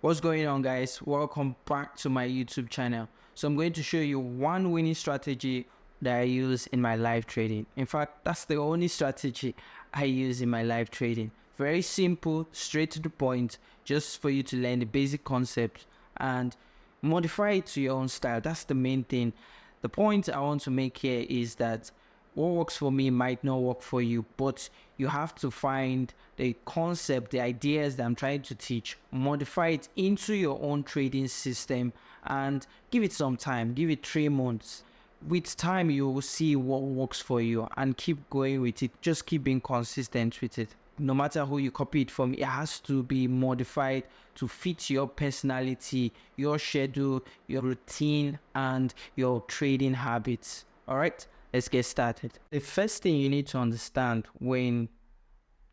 What's going on, guys? Welcome back to my YouTube channel. So I'm going to show you one winning strategy that I use in my live trading. In fact, that's the only strategy I use in my live trading. Very simple, straight to the point, just for you to learn the basic concept and modify it to your own style. That's the main thing. The point I want to make here is that what works for me might not work for you, but you have to find the concept, the ideas that I'm trying to teach, modify it into your own trading system and give it some time, give it 3 months. With time, you will see what works for you and keep going with it. Just keep being consistent with it. No matter who you copy it from, it has to be modified to fit your personality, your schedule, your routine, and your trading habits. All right, let's get started. The first thing you need to understand when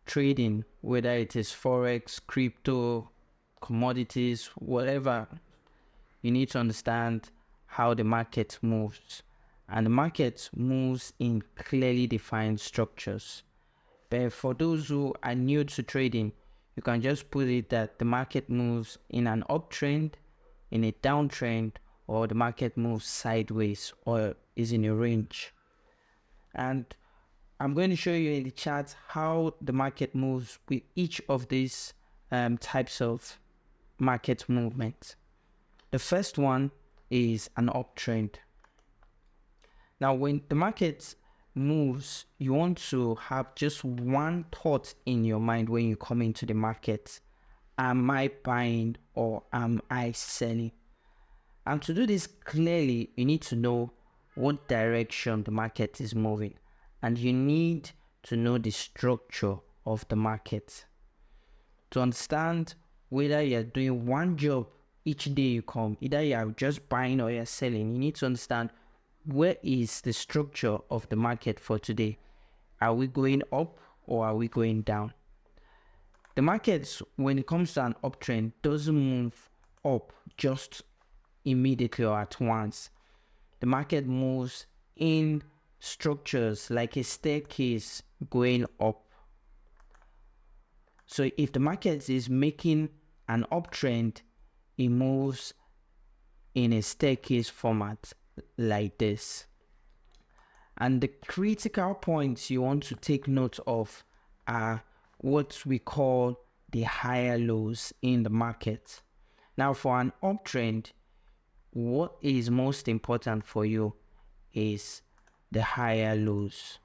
trading, whether it is Forex, crypto, commodities, whatever, you need to understand how the market moves. And the market moves in clearly defined structures. But for those who are new to trading, you can just put it that the market moves in an uptrend, in a downtrend, or the market moves sideways or is in a range. And I'm going to show you in the chart how the market moves with each of these types of market movement. The first one is an uptrend. Now, when the market moves, you want to have just one thought in your mind when you come into the market. Am I buying or am I selling? And to do this clearly, you need to know what direction the market is moving. And you need to know the structure of the market. To understand whether you're doing one job each day you come, either you're just buying or you're selling, you need to understand where is the structure of the market for today. Are we going up or are we going down? The markets, when it comes to an uptrend, doesn't move up just immediately or at once. The market moves in structures like a staircase going up. So if the market is making an uptrend, it moves in a staircase format like this. And the critical points you want to take note of are what we call the higher lows in the market. Now, for an uptrend, what is most important for you is the higher lows.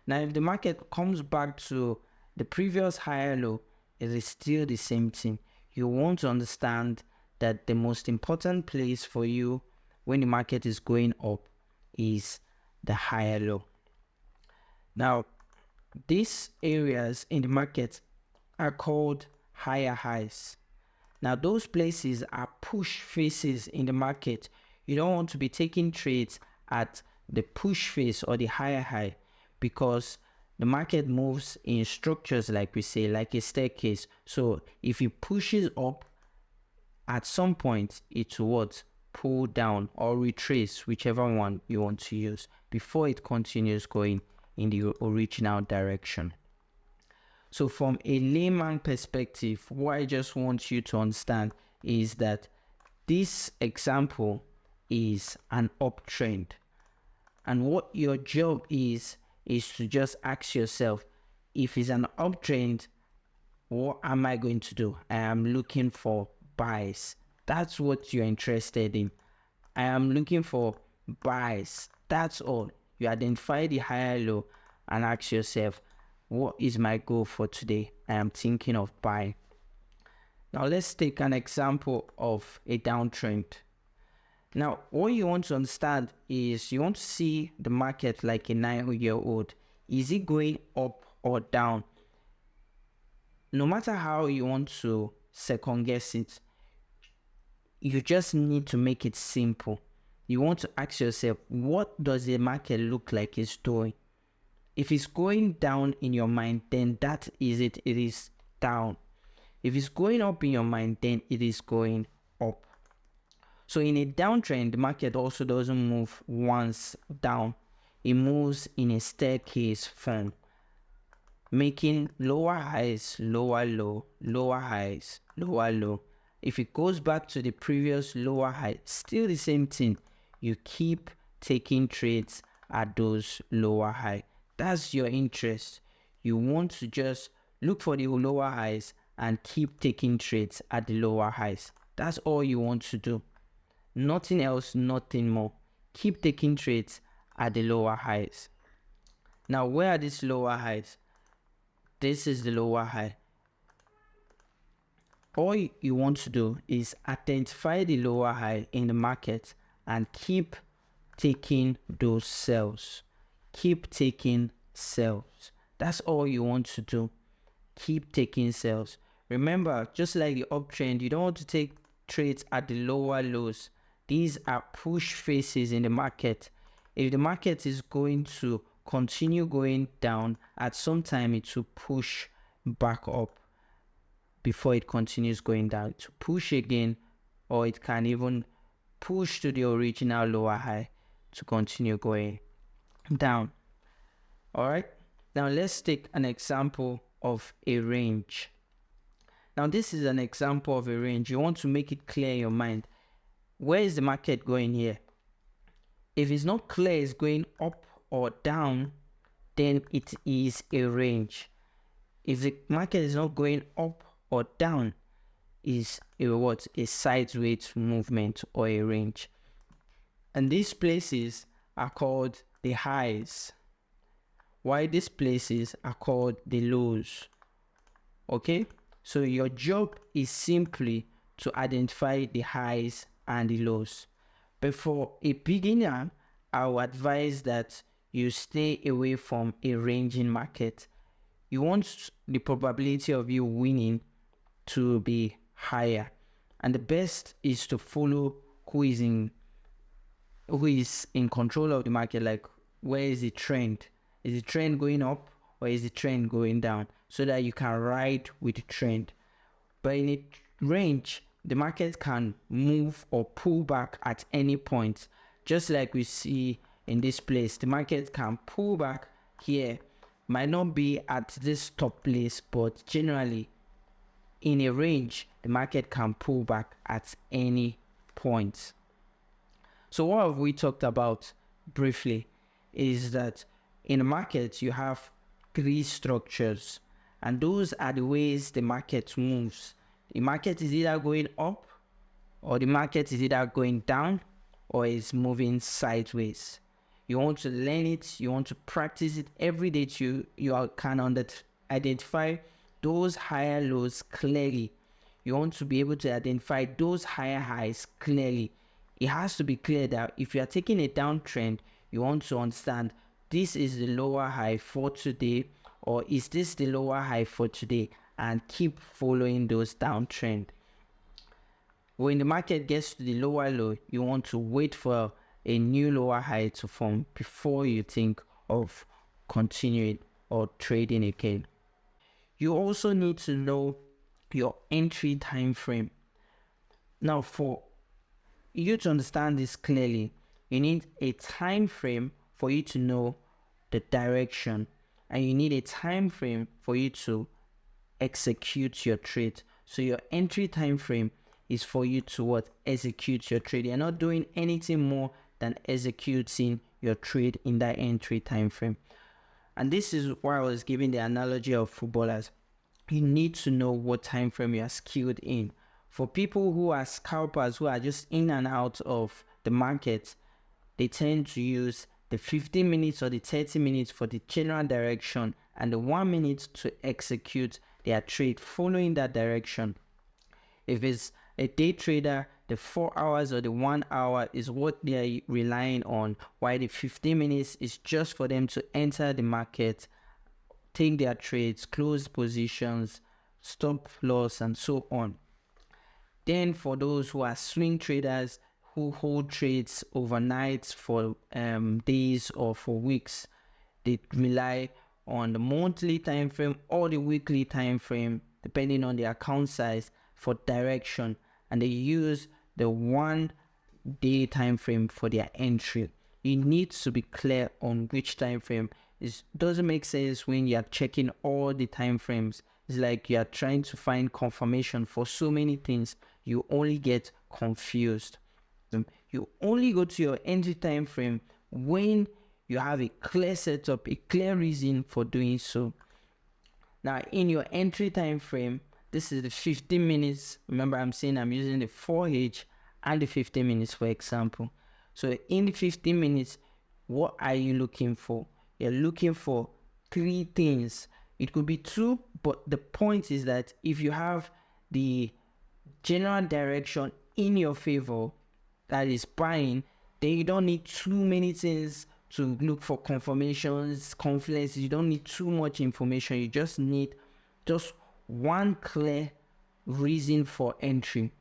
Now, if the market comes back to the previous higher low, it is still the same thing. You want to understand that the most important place for you when the market is going up is the higher low. Now, these areas in the market are called higher highs. Now, those places are push faces in the market. You don't want to be taking trades at the push face or the higher high because the market moves in structures, like we say, like a staircase. So if it pushes up, at some point it will pull down or retrace, whichever one you want to use, before it continues going in the original direction. So from a layman perspective, what I just want you to understand is that this example is an uptrend. And what your job is to just ask yourself, if it's an uptrend, what am I going to do? I am looking for buys. That's what you're interested in. I am looking for buys. That's all. You identify the higher low and ask yourself, what is my goal for today? I am thinking of buying. Now let's take an example of a downtrend. Now, what you want to understand is you want to see the market like a 9-year-old. Is it going up or down? No matter how you want to second guess it, you just need to make it simple. You want to ask yourself, what does the market look like it's doing? If it's going down in your mind, then that is it. It is down. If it's going up in your mind, then it is going up. So in a downtrend, the market also doesn't move once down. It moves in a staircase form, making lower highs, lower low, lower highs, lower low. If it goes back to the previous lower high, still the same thing. You keep taking trades at those lower high. That's your interest. You want to just look for the lower highs and keep taking trades at the lower highs. That's all you want to do. Nothing else, nothing more. Keep taking trades at the lower highs. Now, where are these lower highs? This is the lower high. All you want to do is identify the lower high in the market and keep taking those sells. Keep taking sells. That's all you want to do. Keep taking sells. Remember, just like the uptrend, you don't want to take trades at the lower lows. These are push phases in the market. If the market is going to continue going down, at some time it will push back up before it continues going down, to push again, or it can even push to the original lower high to continue going down. All right, now let's take an example of a range. Now this is an example of a range. You want to make it clear in your mind. Where is the market going here? If it's not clear it's going up or down, then it is a range. If the market is not going up or down, is a sideways movement or a range. And these places are called the highs, while these places are called the lows. Okay, so your job is simply to identify the highs and the lows. But for a beginner, I would advise that you stay away from a ranging market. You want the probability of you winning to be higher, and the best is to follow who is in control of the market. Like, where is the trend? Is the trend going up or is the trend going down, so that you can ride with the trend. But in a range, the market can move or pull back at any point. Just like we see in this place, the market can pull back here, might not be at this top place, but generally in a range, the market can pull back at any point. So what have we talked about briefly is that in the market you have three structures, and those are the ways the market moves. The market is either going up, or the market is either going down, or is moving sideways. You want to learn it, you want to practice it every day to you can identify those higher lows clearly. You want to be able to identify those higher highs clearly. It has to be clear that if you are taking a downtrend, you want to understand this is the lower high for today, or is this the lower high for today, and keep following those downtrend. When the market gets to the lower low, you want to wait for a new lower high to form before you think of continuing or trading again. You also need to know your entry time frame. Now, for you to understand this clearly, you need a time frame for you to know the direction, and you need a time frame for you to execute your trade. So your entry time frame is for you to execute your trade. You're not doing anything more than executing your trade in that entry time frame. And this is why I was giving the analogy of footballers. You need to know what time frame you are skilled in. For people who are scalpers, who are just in and out of the market, they tend to use the 15 minutes or the 30 minutes for the general direction, and the 1 minute to execute their trade following that direction. If it's a day trader, the 4 hours or the 1 hour is what they are relying on, while the 15 minutes is just for them to enter the market, take their trades, close positions, stop loss, and so on. Then for those who are swing traders, who hold trades overnight for days or for weeks, they rely on the monthly time frame or the weekly time frame, depending on the account size, for direction, and they use the 1 day time frame for their entry. You need to be clear on which time frame. It doesn't make sense when you're checking all the time frames. It's like you are trying to find confirmation for so many things. You only get confused. You only go to your entry time frame when you have a clear setup, a clear reason for doing so. Now, in your entry time frame, this is the 15 minutes. Remember, I'm saying I'm using the 4H and the 15 minutes for example. So in the 15 minutes, what are you looking for? You're looking for 3 things. It could be 2, but the point is that if you have the general direction in your favor, that is buying, then you don't need too many things to look for confirmations, confluences. You don't need too much information. You just need just one clear reason for entry.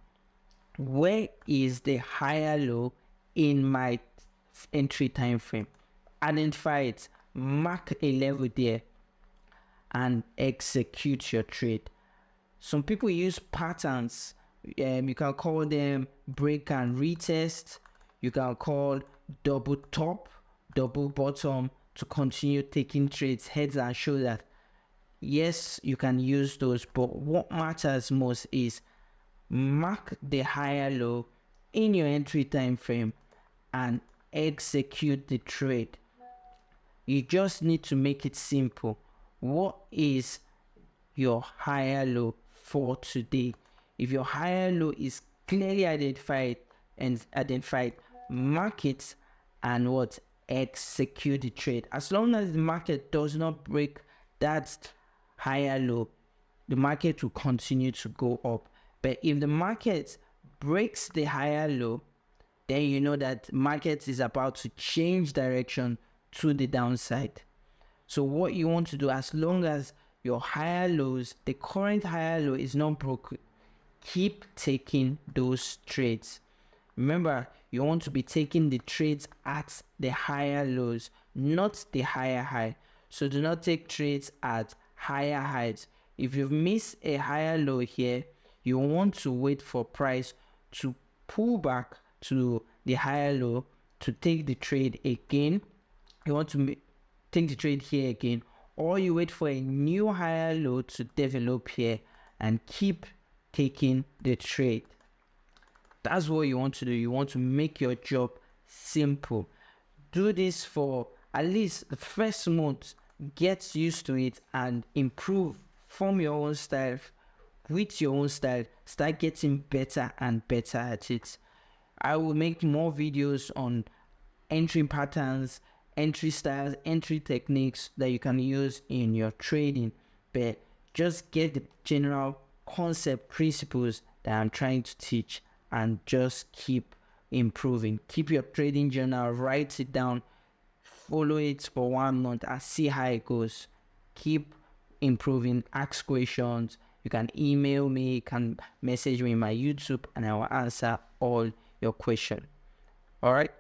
Where is the higher low in my entry time frame? Identify it, mark a level there, and execute your trade. Some people use patterns. You can call them break and retest. You can call double top, double bottom to continue taking trades, heads and shoulders. Yes, you can use those, but what matters most is mark the higher low in your entry time frame and execute the trade. You just need to make it simple. What is your higher low for today? If your higher low is clearly identified, mark it and what? Execute the trade. As long as the market does not break that higher low, the market will continue to go up. But if the market breaks the higher low, then you know that market is about to change direction to the downside. So what you want to do, as long as your higher lows, the current higher low is not broken, keep taking those trades. Remember, you want to be taking the trades at the higher lows, not the higher high. So do not take trades at higher highs. If you've missed a higher low here, you want to wait for price to pull back to the higher low to take the trade again. You want to take the trade here again, or you wait for a new higher low to develop here and keep taking the trade. That's what you want to do. You want to make your job simple. Do this for at least the first month. Get used to it and improve. Form your own style. With your own style, start getting better and better at it. I will make more videos on entry patterns, entry styles, entry techniques that you can use in your trading. But just get the general concept principles that I'm trying to teach and just keep improving. Keep your trading journal, write it down, follow it for 1 month and see how it goes. Keep improving, ask questions. You can email me, you can message me in my YouTube and I will answer all your questions. All right.